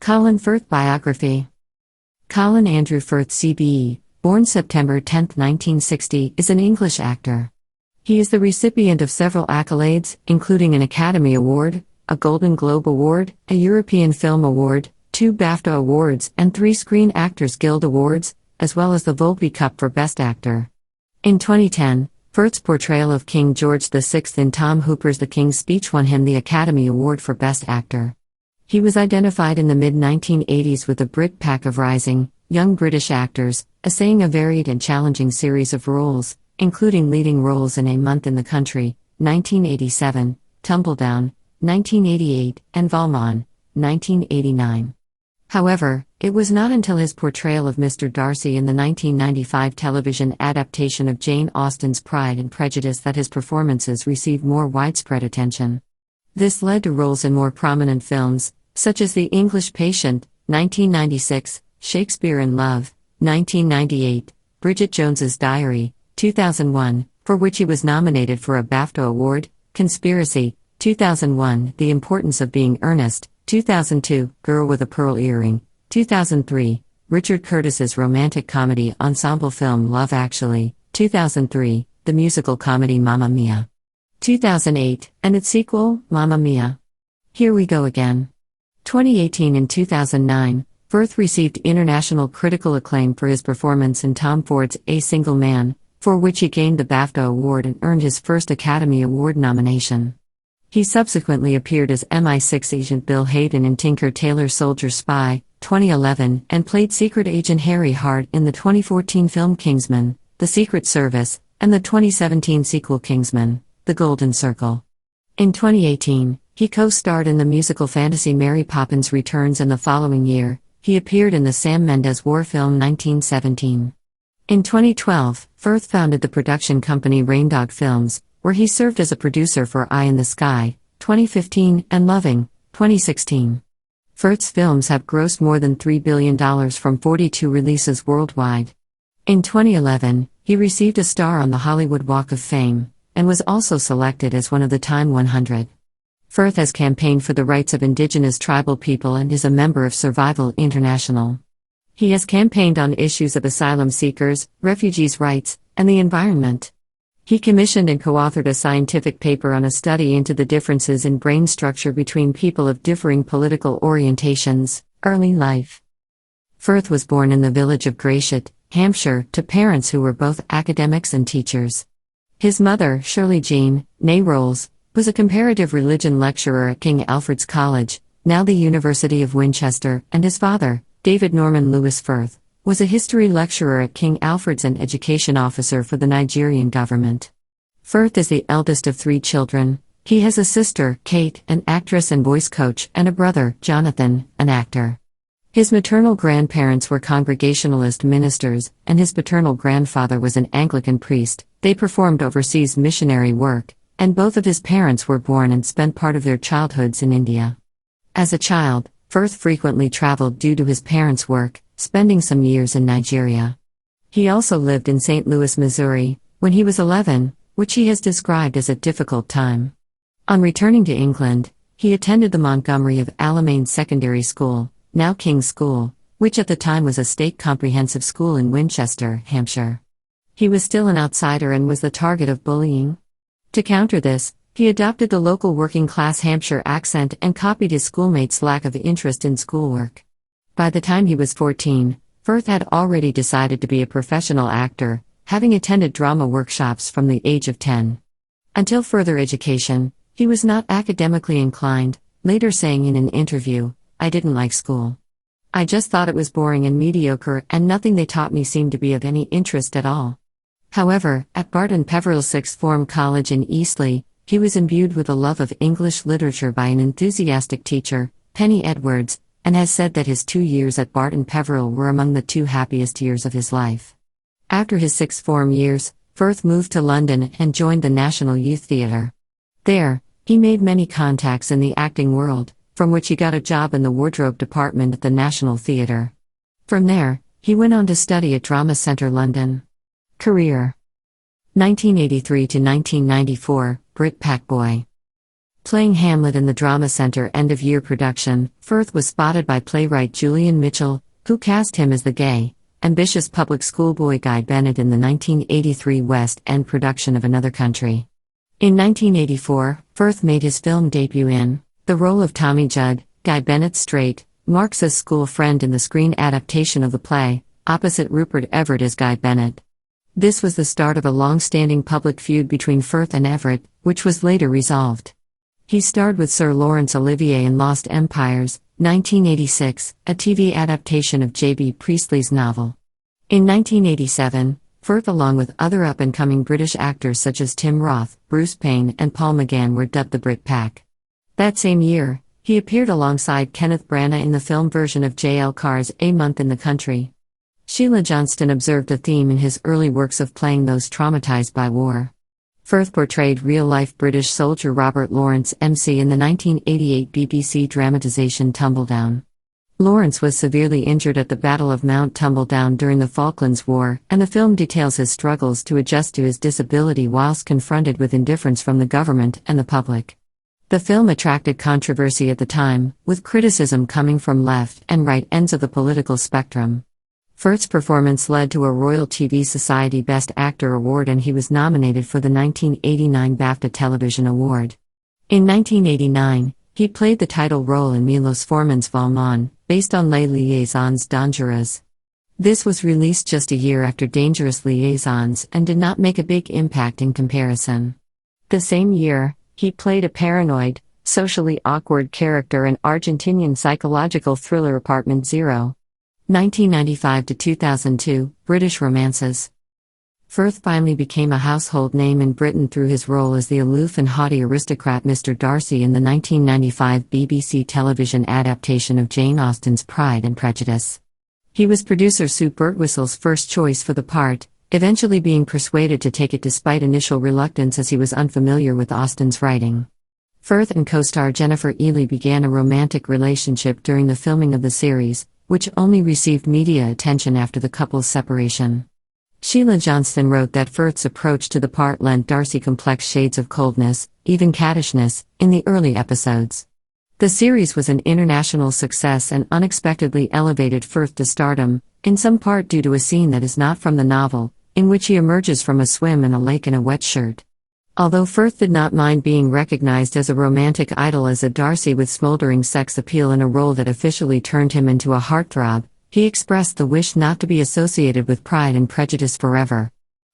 Colin Firth Biography. Colin Andrew Firth CBE, born September 10, 1960, is an English actor. He is the recipient of several accolades, including an Academy Award, a Golden Globe Award, a European Film Award, 2 BAFTA Awards and 3 Screen Actors Guild Awards, as well as the Volpi Cup for Best Actor. In 2010, Firth's portrayal of King George VI in Tom Hooper's The King's Speech won him the Academy Award for Best Actor. He was identified in the mid-1980s with the Brit Pack of rising, young British actors, essaying a varied and challenging series of roles, including leading roles in A Month in the Country, 1987, Tumbledown, 1988, and Valmont, 1989. However, it was not until his portrayal of Mr. Darcy in the 1995 television adaptation of Jane Austen's Pride and Prejudice that his performances received more widespread attention. This led to roles in more prominent films, such as The English Patient, 1996, Shakespeare in Love, 1998, Bridget Jones's Diary, 2001, for which he was nominated for a BAFTA Award, Conspiracy, 2001, The Importance of Being Earnest, 2002, Girl with a Pearl Earring, 2003, Richard Curtis's romantic comedy ensemble film Love Actually, 2003, the musical comedy Mamma Mia, 2008, and its sequel, Mamma Mia. Here We Go Again. 2018 and 2009, Firth received international critical acclaim for his performance in Tom Ford's A Single Man, for which he gained the BAFTA Award and earned his first Academy Award nomination. He subsequently appeared as MI6 agent Bill Hayden in Tinker Tailor Soldier Spy, 2011, and played Secret Agent Harry Hart in the 2014 film Kingsman: The Secret Service, and the 2017 sequel Kingsman: The Golden Circle. In 2018, he co-starred in the musical fantasy Mary Poppins Returns, and the following year, he appeared in the Sam Mendes war film 1917. In 2012, Firth founded the production company Raindog Films, where he served as a producer for Eye in the Sky, 2015, and Loving, 2016. Firth's films have grossed more than $3 billion from 42 releases worldwide. In 2011, he received a star on the Hollywood Walk of Fame, and was also selected as one of the Time 100. Firth has campaigned for the rights of indigenous tribal people and is a member of Survival International. He has campaigned on issues of asylum seekers, refugees' rights, and the environment. He commissioned and co-authored a scientific paper on a study into the differences in brain structure between people of differing political orientations, early life. Firth was born in the village of Gratiot, Hampshire, to parents who were both academics and teachers. His mother, Shirley Jean, née Rolls, was a comparative religion lecturer at King Alfred's College, now the University of Winchester, and his father, David Norman Lewis Firth, was a history lecturer at King Alfred's and education officer for the Nigerian government. Firth is the eldest of 3 children. He has a sister, Kate, an actress and voice coach, and a brother, Jonathan, an actor. His maternal grandparents were Congregationalist ministers, and his paternal grandfather was an Anglican priest. They performed overseas missionary work, and both of his parents were born and spent part of their childhoods in India. As a child, Firth frequently traveled due to his parents' work, spending some years in Nigeria. He also lived in St. Louis, Missouri, when he was 11, which he has described as a difficult time. On returning to England, he attended the Montgomery of Alamein Secondary School, now King's School, which at the time was a state comprehensive school in Winchester, Hampshire. He was still an outsider and was the target of bullying. To counter this, he adopted the local working-class Hampshire accent and copied his schoolmates' lack of interest in schoolwork. By the time he was 14, Firth had already decided to be a professional actor, having attended drama workshops from the age of 10. Until further education, he was not academically inclined, later saying in an interview, "I didn't like school. I just thought it was boring and mediocre, and nothing they taught me seemed to be of any interest at all." However, at Barton Peveril Sixth Form College in Eastleigh, he was imbued with a love of English literature by an enthusiastic teacher, Penny Edwards, and has said that his 2 years at Barton Peveril were among the 2 happiest years of his life. After his sixth form years, Firth moved to London and joined the National Youth Theatre. There, he made many contacts in the acting world, from which he got a job in the wardrobe department at the National Theatre. From there, he went on to study at Drama Centre London. Career: 1983 to 1994, Brit Pack Boy. Playing Hamlet in the Drama Center end-of-year production, Firth was spotted by playwright Julian Mitchell, who cast him as the gay, ambitious public schoolboy Guy Bennet in the 1983 West End production of Another Country. In 1984, Firth made his film debut in the role of Tommy Judd, Guy Bennet's straight, Marxist school friend in the screen adaptation of the play, opposite Rupert Everett as Guy Bennet. This was the start of a long-standing public feud between Firth and Everett, which was later resolved. He starred with Sir Laurence Olivier in Lost Empires, 1986, a TV adaptation of J.B. Priestley's novel. In 1987, Firth, along with other up-and-coming British actors such as Tim Roth, Bruce Payne, and Paul McGann, were dubbed the Brit Pack. That same year, he appeared alongside Kenneth Branagh in the film version of J.L. Carr's A Month in the Country. Sheila Johnston observed a theme in his early works of playing those traumatized by war. Firth portrayed real-life British soldier Robert Lawrence MC in the 1988 BBC dramatisation Tumbledown. Lawrence was severely injured at the Battle of Mount Tumbledown during the Falklands War, and the film details his struggles to adjust to his disability whilst confronted with indifference from the government and the public. The film attracted controversy at the time, with criticism coming from left and right ends of the political spectrum. Firth's performance led to a Royal TV Society Best Actor award, and he was nominated for the 1989 BAFTA Television Award. In 1989, he played the title role in Milos Forman's Valmont, based on Les Liaisons Dangereuses. This was released just a year after Dangerous Liaisons and did not make a big impact in comparison. The same year, he played a paranoid, socially awkward character in Argentinian psychological thriller Apartment Zero. 1995 to 2002, British romances. Firth finally became a household name in Britain through his role as the aloof and haughty aristocrat Mr. Darcy in the 1995 BBC television adaptation of Jane Austen's Pride and Prejudice. He was producer Sue Birtwhistle's first choice for the part, eventually being persuaded to take it despite initial reluctance as he was unfamiliar with Austen's writing. Firth and co-star Jennifer Ely began a romantic relationship during the filming of the series, which only received media attention after the couple's separation. Sheila Johnston wrote that Firth's approach to the part lent Darcy complex shades of coldness, even cattishness, in the early episodes. The series was an international success and unexpectedly elevated Firth to stardom, in some part due to a scene that is not from the novel, in which he emerges from a swim in a lake in a wet shirt. Although Firth did not mind being recognized as a romantic idol as a Darcy with smoldering sex appeal in a role that officially turned him into a heartthrob, he expressed the wish not to be associated with Pride and Prejudice forever.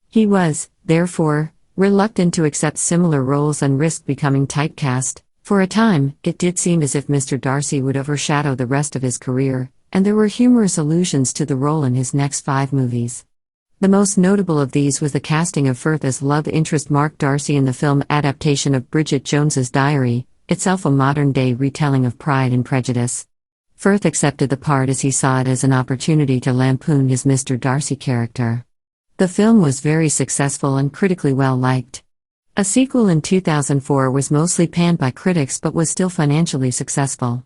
He was, therefore, reluctant to accept similar roles and risked becoming typecast. For a time, it did seem as if Mr. Darcy would overshadow the rest of his career, and there were humorous allusions to the role in his next 5 movies. The most notable of these was the casting of Firth as love interest Mark Darcy in the film adaptation of Bridget Jones's Diary, itself a modern-day retelling of Pride and Prejudice. Firth accepted the part as he saw it as an opportunity to lampoon his Mr. Darcy character. The film was very successful and critically well-liked. A sequel in 2004 was mostly panned by critics but was still financially successful.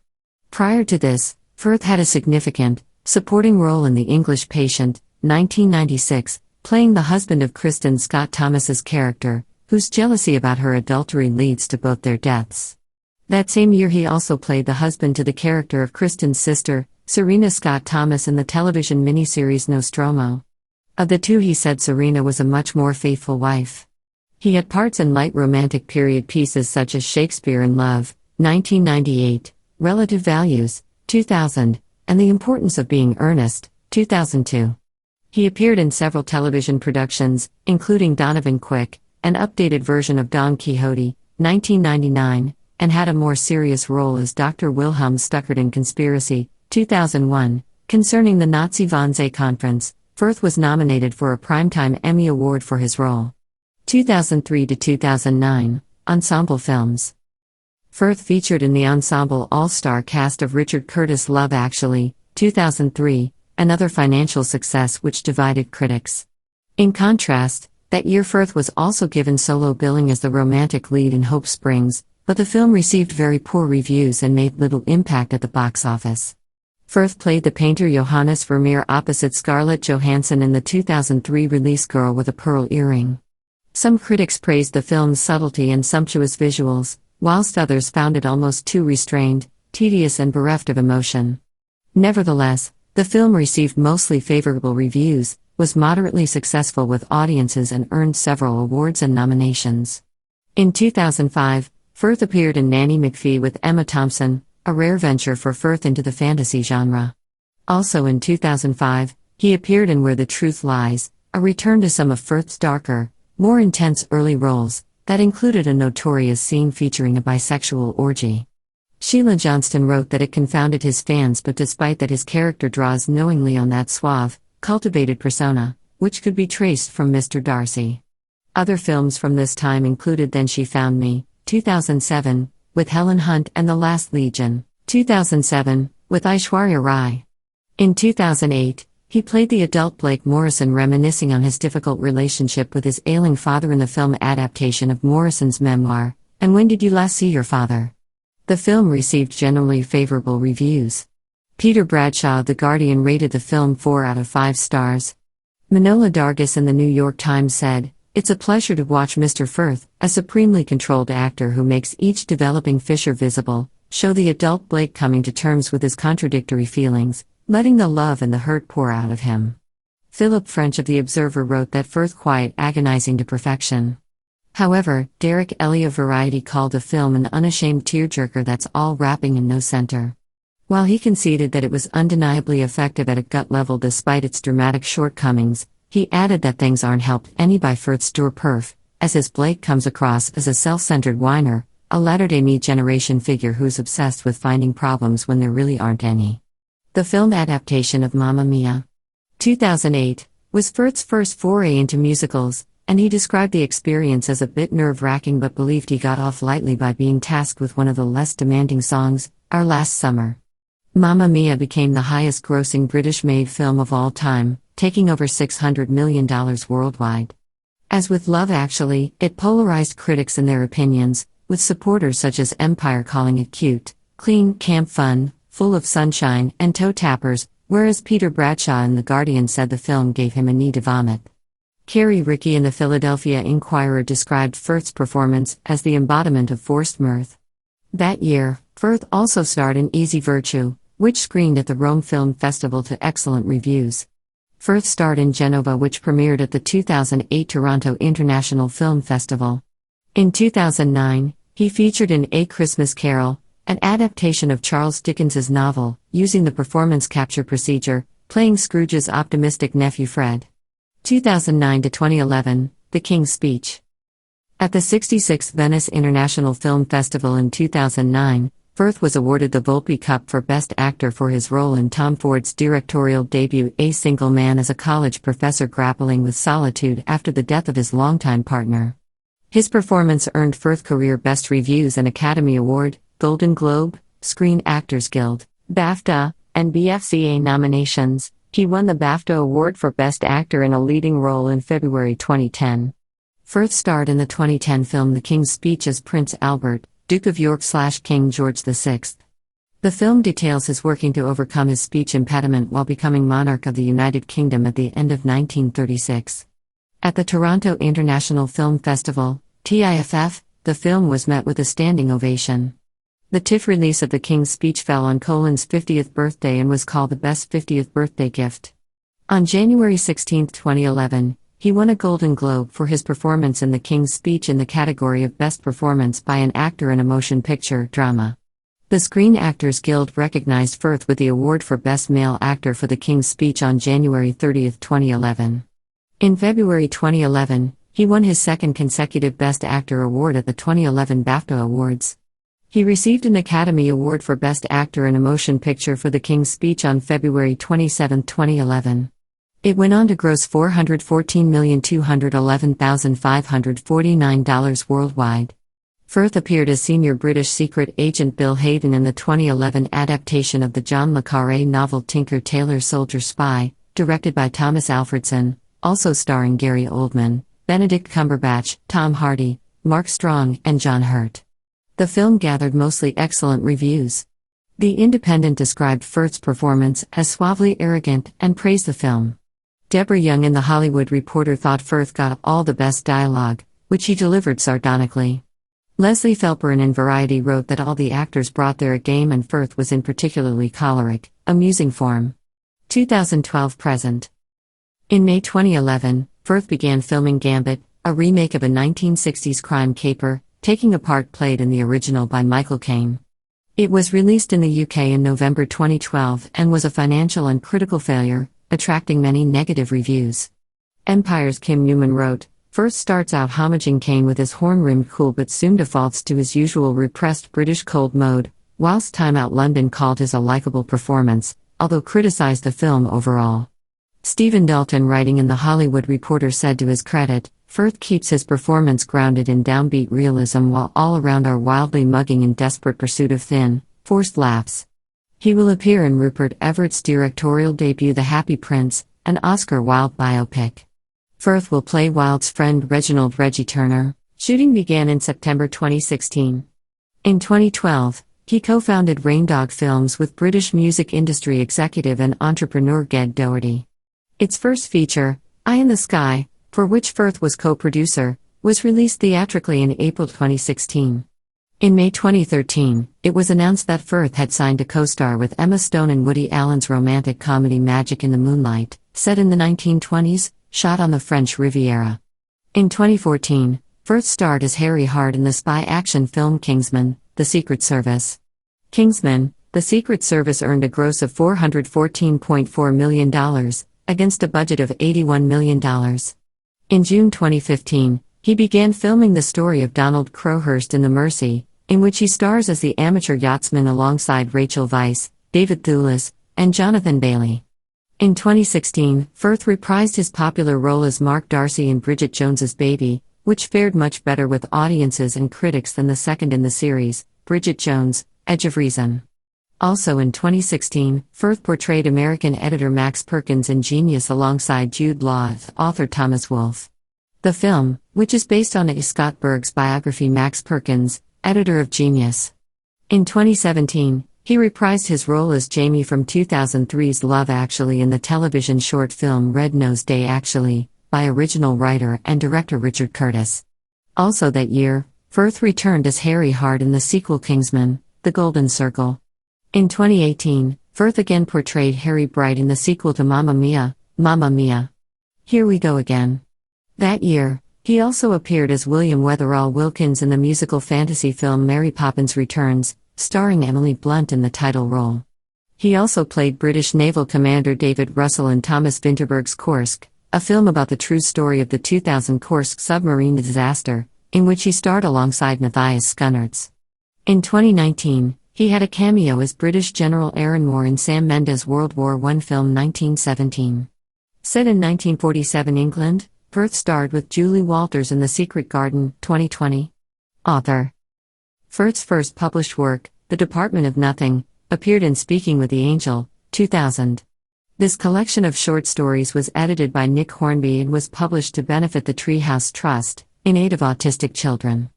Prior to this, Firth had a significant, supporting role in The English Patient, 1996, playing the husband of Kristen Scott Thomas's character, whose jealousy about her adultery leads to both their deaths. That same year he also played the husband to the character of Kristen's sister, Serena Scott Thomas in the television miniseries Nostromo. Of the two he said Serena was a much more faithful wife. He had parts in light romantic period pieces such as Shakespeare in Love, 1998, Relative Values, 2000, and The Importance of Being Earnest, 2002. He appeared in several television productions, including Donovan Quick, an updated version of Don Quixote, 1999, and had a more serious role as Dr. Wilhelm Stuckert in Conspiracy, 2001. Concerning the Nazi Wannsee Conference, Firth was nominated for a Primetime Emmy Award for his role. 2003 to 2009, Ensemble Films. Firth featured in the ensemble all-star cast of Richard Curtis' Love Actually, 2003, another financial success which divided critics. In contrast, that year Firth was also given solo billing as the romantic lead in Hope Springs, but the film received very poor reviews and made little impact at the box office. Firth played the painter Johannes Vermeer opposite Scarlett Johansson in the 2003 release Girl with a Pearl Earring. Some critics praised the film's subtlety and sumptuous visuals, whilst others found it almost too restrained, tedious and bereft of emotion. Nevertheless, the film received mostly favorable reviews, was moderately successful with audiences and earned several awards and nominations. In 2005, Firth appeared in Nanny McPhee with Emma Thompson, a rare venture for Firth into the fantasy genre. Also in 2005, he appeared in Where the Truth Lies, a return to some of Firth's darker, more intense early roles, that included a notorious scene featuring a bisexual orgy. Sheila Johnston wrote that it confounded his fans, but despite that his character draws knowingly on that suave, cultivated persona, which could be traced from Mr. Darcy. Other films from this time included Then She Found Me, 2007, with Helen Hunt and The Last Legion, 2007, with Aishwarya Rai. In 2008, he played the adult Blake Morrison, reminiscing on his difficult relationship with his ailing father in the film adaptation of Morrison's memoir, And When Did You Last See Your Father? The film received generally favorable reviews. Peter Bradshaw of The Guardian rated the film 4 out of 5 stars. Manohla Dargis in The New York Times said, "It's a pleasure to watch Mr. Firth, a supremely controlled actor who makes each developing fissure visible, show the adult Blake coming to terms with his contradictory feelings, letting the love and the hurt pour out of him." Philip French of The Observer wrote that Firth quiet, agonizing to perfection. However, Derek Ellie of Variety called the film an unashamed tearjerker that's all rapping and no center. While he conceded that it was undeniably effective at a gut level despite its dramatic shortcomings, he added that things aren't helped any by Firth's dour perf, as his Blake comes across as a self-centered whiner, a latter-day me generation figure who's obsessed with finding problems when there really aren't any. The film adaptation of Mamma Mia! 2008, was Firth's first foray into musicals, and he described the experience as a bit nerve-wracking but believed he got off lightly by being tasked with one of the less demanding songs, Our Last Summer. Mamma Mia! Became the highest-grossing British-made film of all time, taking over $600 million worldwide. As with Love Actually, it polarized critics in their opinions, with supporters such as Empire calling it cute, clean, camp fun, full of sunshine, and toe-tappers, whereas Peter Bradshaw in The Guardian said the film gave him a need to vomit. Carrie Rickey in the Philadelphia Inquirer described Firth's performance as the embodiment of forced mirth. That year, Firth also starred in Easy Virtue, which screened at the Rome Film Festival to excellent reviews. Firth starred in Genova, which premiered at the 2008 Toronto International Film Festival. In 2009, he featured in A Christmas Carol, an adaptation of Charles Dickens's novel, using the performance capture procedure, playing Scrooge's optimistic nephew Fred. 2009 to 2011, The King's Speech. At the 66th Venice International Film Festival in 2009, Firth was awarded the Volpi Cup for Best Actor for his role in Tom Ford's directorial debut A Single Man as a college professor grappling with solitude after the death of his longtime partner. His performance earned Firth Career Best Reviews and Academy Award, Golden Globe, Screen Actors Guild, BAFTA, and BFCA nominations. He won the BAFTA Award for Best Actor in a Leading Role in February 2010. Firth starred in the 2010 film The King's Speech as Prince Albert, Duke of York/King George VI. The film details his working to overcome his speech impediment while becoming monarch of the United Kingdom at the end of 1936. At the Toronto International Film Festival, TIFF, the film was met with a standing ovation. The TIFF release of The King's Speech fell on Colin's 50th birthday and was called the best 50th birthday gift. On January 16, 2011, he won a Golden Globe for his performance in The King's Speech in the category of Best Performance by an Actor in a Motion Picture Drama. The Screen Actors Guild recognized Firth with the award for Best Male Actor for The King's Speech on January 30, 2011. In February 2011, he won his second consecutive Best Actor award at the 2011 BAFTA Awards. He received an Academy Award for Best Actor in a Motion Picture for The King's Speech on February 27, 2011. It went on to gross $414,211,549 worldwide. Firth appeared as senior British secret agent Bill Hayden in the 2011 adaptation of the John le Carré novel Tinker Tailor Soldier Spy, directed by Thomas Alfredson, also starring Gary Oldman, Benedict Cumberbatch, Tom Hardy, Mark Strong, and John Hurt. The film gathered mostly excellent reviews. The Independent described Firth's performance as suavely arrogant and praised the film. Deborah Young in The Hollywood Reporter thought Firth got all the best dialogue, which he delivered sardonically. Leslie Felperin in Variety wrote that all the actors brought their A game and Firth was in particularly choleric, amusing form. 2012 present. In May 2011, Firth began filming Gambit, a remake of a 1960s crime caper, taking a part played in the original by Michael Caine. It was released in the UK in November 2012 and was a financial and critical failure, attracting many negative reviews. Empire's Kim Newman wrote, Firth starts out homaging Caine with his horn-rimmed cool but soon defaults to his usual repressed British cold mode, whilst Time Out London called his a likeable performance, although criticised the film overall. Stephen Dalton, writing in The Hollywood Reporter, said to his credit, Firth keeps his performance grounded in downbeat realism while all around are wildly mugging in desperate pursuit of thin, forced laughs. He will appear in Rupert Everett's directorial debut The Happy Prince, an Oscar Wilde biopic. Firth will play Wilde's friend Reginald Reggie Turner. Shooting began in September 2016. In 2012, he co-founded Raindog Films with British music industry executive and entrepreneur Ged Doherty. Its first feature, Eye in the Sky, for which Firth was co-producer, was released theatrically in April 2016. In May 2013, it was announced that Firth had signed to co-star with Emma Stone in Woody Allen's romantic comedy Magic in the Moonlight, set in the 1920s, shot on the French Riviera. In 2014, Firth starred as Harry Hart in the spy action film Kingsman: The Secret Service. Kingsman: The Secret Service earned a gross of $414.4 million, against a budget of $81 million. In June 2015, he began filming the story of Donald Crowhurst in The Mersey, in which he stars as the amateur yachtsman alongside Rachel Weisz, David Thewlis, and Jonathan Bailey. In 2016, Firth reprised his popular role as Mark Darcy in Bridget Jones's Baby, which fared much better with audiences and critics than the second in the series, Bridget Jones: Edge of Reason. Also in 2016, Firth portrayed American editor Max Perkins in Genius alongside Jude Law as author Thomas Wolfe. The film, which is based on A. Scott Berg's biography Max Perkins, editor of Genius. In 2017, he reprised his role as Jamie from 2003's Love Actually in the television short film Red-Nosed Day Actually, by original writer and director Richard Curtis. Also that year, Firth returned as Harry Hart in the sequel Kingsman: The Golden Circle. In 2018, Firth again portrayed Harry Bright in the sequel to Mamma Mia, Mamma Mia. Here We Go Again. That year, he also appeared as William Wetherall Wilkins in the musical fantasy film Mary Poppins Returns, starring Emily Blunt in the title role. He also played British Naval Commander David Russell in Thomas Vinterberg's Kursk, a film about the true story of the 2000 Kursk submarine disaster, in which he starred alongside Matthias Schoenaerts. In 2019, he had a cameo as British General Aaron Moore in Sam Mendes' World War I film 1917. Set in 1947 England, Firth starred with Julie Walters in The Secret Garden, 2020. Author. Firth's first published work, The Department of Nothing, appeared in Speaking with the Angel, 2000. This collection of short stories was edited by Nick Hornby and was published to benefit the Treehouse Trust, in aid of autistic children.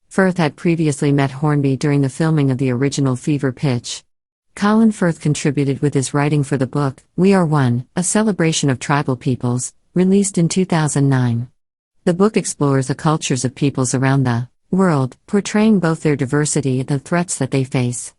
Firth had previously met Hornby during the filming of the original Fever Pitch. Colin Firth contributed with his writing for the book, We Are One, a celebration of tribal peoples, released in 2009. The book explores the cultures of peoples around the world, portraying both their diversity and the threats that they face.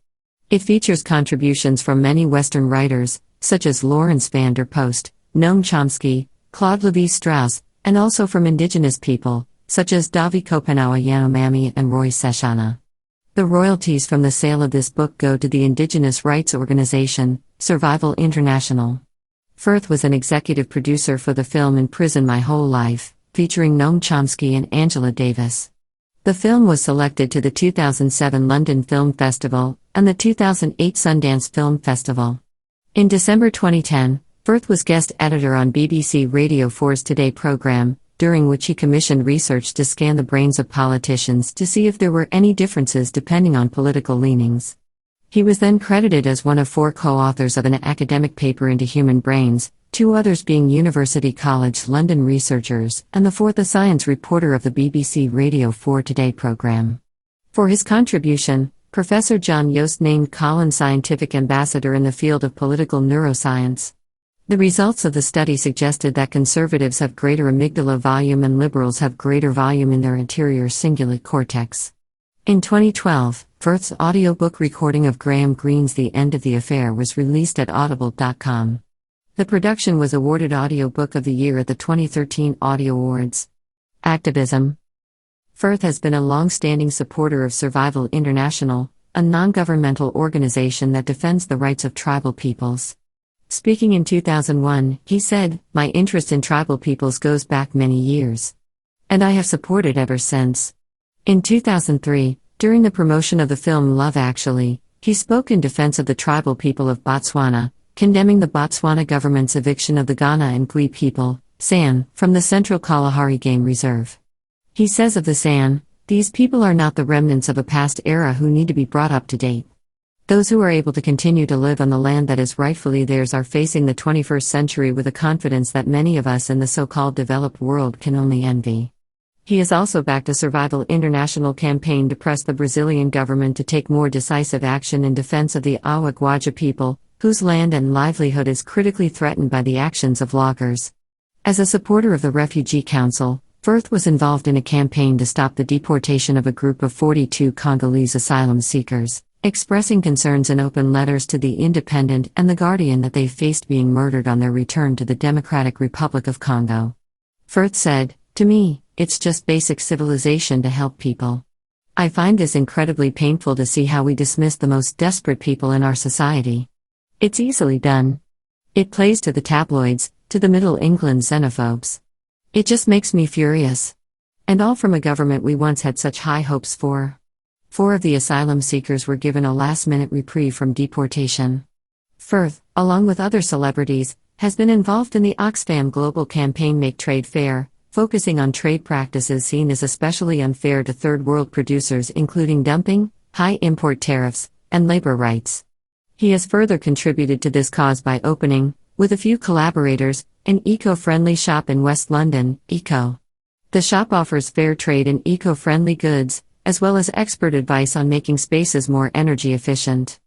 It features contributions from many Western writers, such as Lawrence van der Post, Noam Chomsky, Claude Lévi-Strauss, and also from indigenous people, such as Davi Kopenawa Yanomami and Roy Seshana. The royalties from the sale of this book go to the indigenous rights organization, Survival International. Firth was an executive producer for the film In Prison My Whole Life, featuring Noam Chomsky and Angela Davis. The film was selected to the 2007 London Film Festival and the 2008 Sundance Film Festival. In December 2010, Firth was guest editor on BBC Radio 4's Today programme, during which he commissioned research to scan the brains of politicians to see if there were any differences depending on political leanings. He was then credited as one of 4 co-authors of an academic paper into human brains, 2 others being University College London researchers, and the 4th a science reporter of the BBC Radio 4 Today programme. For his contribution, Professor John Yost named Colin Scientific Ambassador in the field of political neuroscience. The results of the study suggested that conservatives have greater amygdala volume and liberals have greater volume in their anterior cingulate cortex. In 2012, Firth's audiobook recording of Graham Greene's The End of the Affair was released at audible.com. The production was awarded Audiobook of the Year at the 2013 Audio Awards. Activism. Firth has been a long-standing supporter of Survival International, a non-governmental organization that defends the rights of tribal peoples. Speaking in 2001, he said, "My interest in tribal peoples goes back many years. And I have supported ever since." In 2003, during the promotion of the film Love Actually, he spoke in defense of the tribal people of Botswana, condemning the Botswana government's eviction of the Ghana and Gwi people, San, from the Central Kalahari Game Reserve. He says of the San, "These people are not the remnants of a past era who need to be brought up to date. Those who are able to continue to live on the land that is rightfully theirs are facing the 21st century with a confidence that many of us in the so-called developed world can only envy." He has also backed a Survival International campaign to press the Brazilian government to take more decisive action in defense of the Awagwaja people, whose land and livelihood is critically threatened by the actions of loggers. As a supporter of the Refugee Council, Firth was involved in a campaign to stop the deportation of a group of 42 Congolese asylum seekers, expressing concerns in open letters to The Independent and The Guardian that they faced being murdered on their return to the Democratic Republic of Congo. Firth said, "To me, it's just basic civilization to help people. I find this incredibly painful to see how we dismiss the most desperate people in our society. It's easily done. It plays to the tabloids, to the Middle England xenophobes. It just makes me furious. And all from a government we once had such high hopes for." 4 of the asylum seekers were given a last-minute reprieve from deportation. Firth, along with other celebrities, has been involved in the Oxfam global campaign Make Trade Fair, focusing on trade practices seen as especially unfair to third-world producers, including dumping, high import tariffs, and labor rights. He has further contributed to this cause by opening, with a few collaborators, an eco-friendly shop in West London, Eco. The shop offers fair trade and eco-friendly goods, as well as expert advice on making spaces more energy efficient.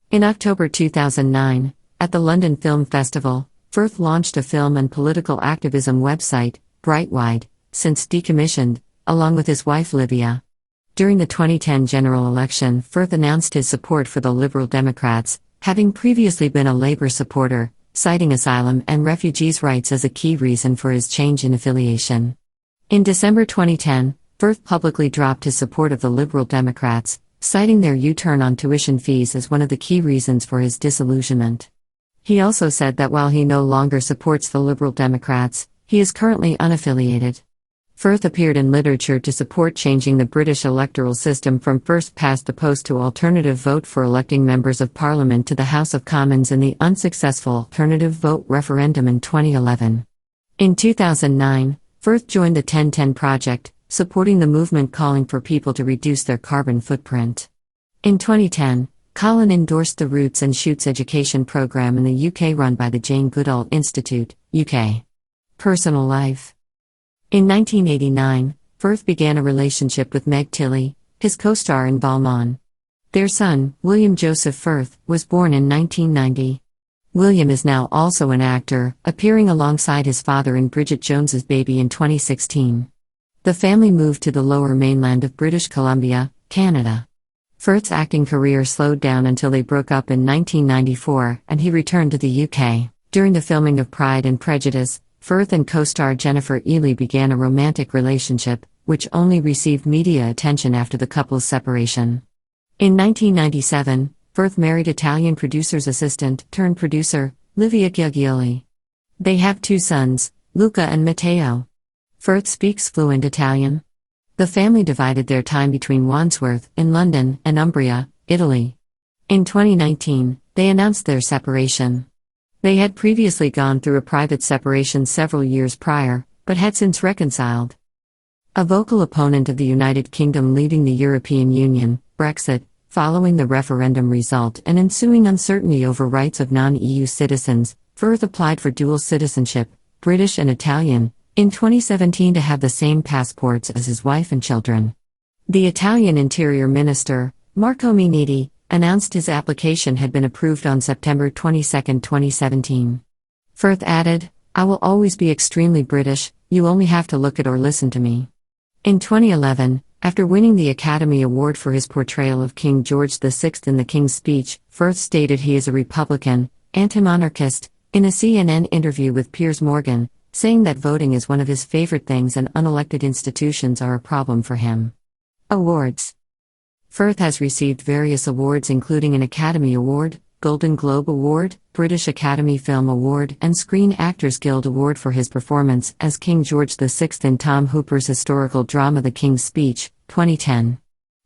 In October 2009, at the London Film Festival, Firth launched a film and political activism website, Brightwide, since decommissioned, along with his wife Livia. During the 2010 general election, Firth announced his support for the Liberal Democrats, having previously been a Labour supporter, citing asylum and refugees' rights as a key reason for his change in affiliation. In December 2010, Firth publicly dropped his support of the Liberal Democrats, citing their U-turn on tuition fees as one of the key reasons for his disillusionment. He also said that while he no longer supports the Liberal Democrats, he is currently unaffiliated. Firth appeared in literature to support changing the British electoral system from first past the post to alternative vote for electing members of Parliament to the House of Commons in the unsuccessful alternative vote referendum in 2011. In 2009, Firth joined the 1010 Project, supporting the movement calling for people to reduce their carbon footprint. In 2010, Colin endorsed the Roots and Shoots education program in the UK run by the Jane Goodall Institute, UK. Personal life. In 1989, Firth began a relationship with Meg Tilly, his co-star in Balmain. Their son, William Joseph Firth, was born in 1990. William is now also an actor, appearing alongside his father in Bridget Jones's Baby in 2016. The family moved to the Lower Mainland of British Columbia, Canada. Firth's acting career slowed down until they broke up in 1994, and he returned to the UK. During the filming of Pride and Prejudice, Firth and co-star Jennifer Ely began a romantic relationship, which only received media attention after the couple's separation. In 1997, Firth married Italian producer's assistant-turned-producer, Livia Giugioli. They have 2 sons, Luca and Matteo. Firth speaks fluent Italian. The family divided their time between Wandsworth, in London, and Umbria, Italy. In 2019, they announced their separation. They had previously gone through a private separation several years prior, but had since reconciled. A vocal opponent of the United Kingdom leaving the European Union, Brexit, following the referendum result and ensuing uncertainty over rights of non-EU citizens, Firth applied for dual citizenship, British and Italian, in 2017 to have the same passports as his wife and children. The Italian Interior Minister, Marco Minniti, announced his application had been approved on September 22, 2017. Firth added, "I will always be extremely British, you only have to look at or listen to me." In 2011, After winning the Academy Award for his portrayal of King George VI in The King's Speech, Firth stated he is a Republican, anti-monarchist, in a CNN interview with Piers Morgan, saying that voting is one of his favorite things and unelected institutions are a problem for him. Awards. Firth has received various awards including an Academy Award, Golden Globe Award, British Academy Film Award and Screen Actors Guild Award for his performance as King George VI in Tom Hooper's historical drama The King's Speech, 2010.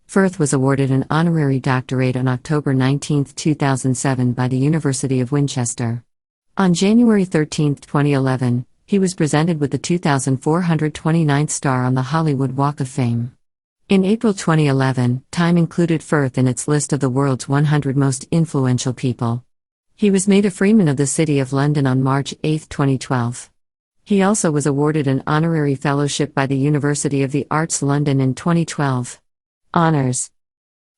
Firth was awarded an honorary doctorate on October 19, 2007 by the University of Winchester. On January 13, 2011, he was presented with the 2,429th star on the Hollywood Walk of Fame. In April 2011, Time included Firth in its list of the world's 100 most influential people. He was made a Freeman of the City of London on March 8, 2012. He also was awarded an honorary fellowship by the University of the Arts London in 2012. Honours.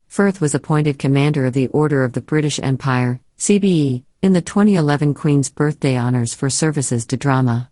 Firth was appointed Commander of the Order of the British Empire, CBE, in the 2011 Queen's Birthday Honours for services to drama.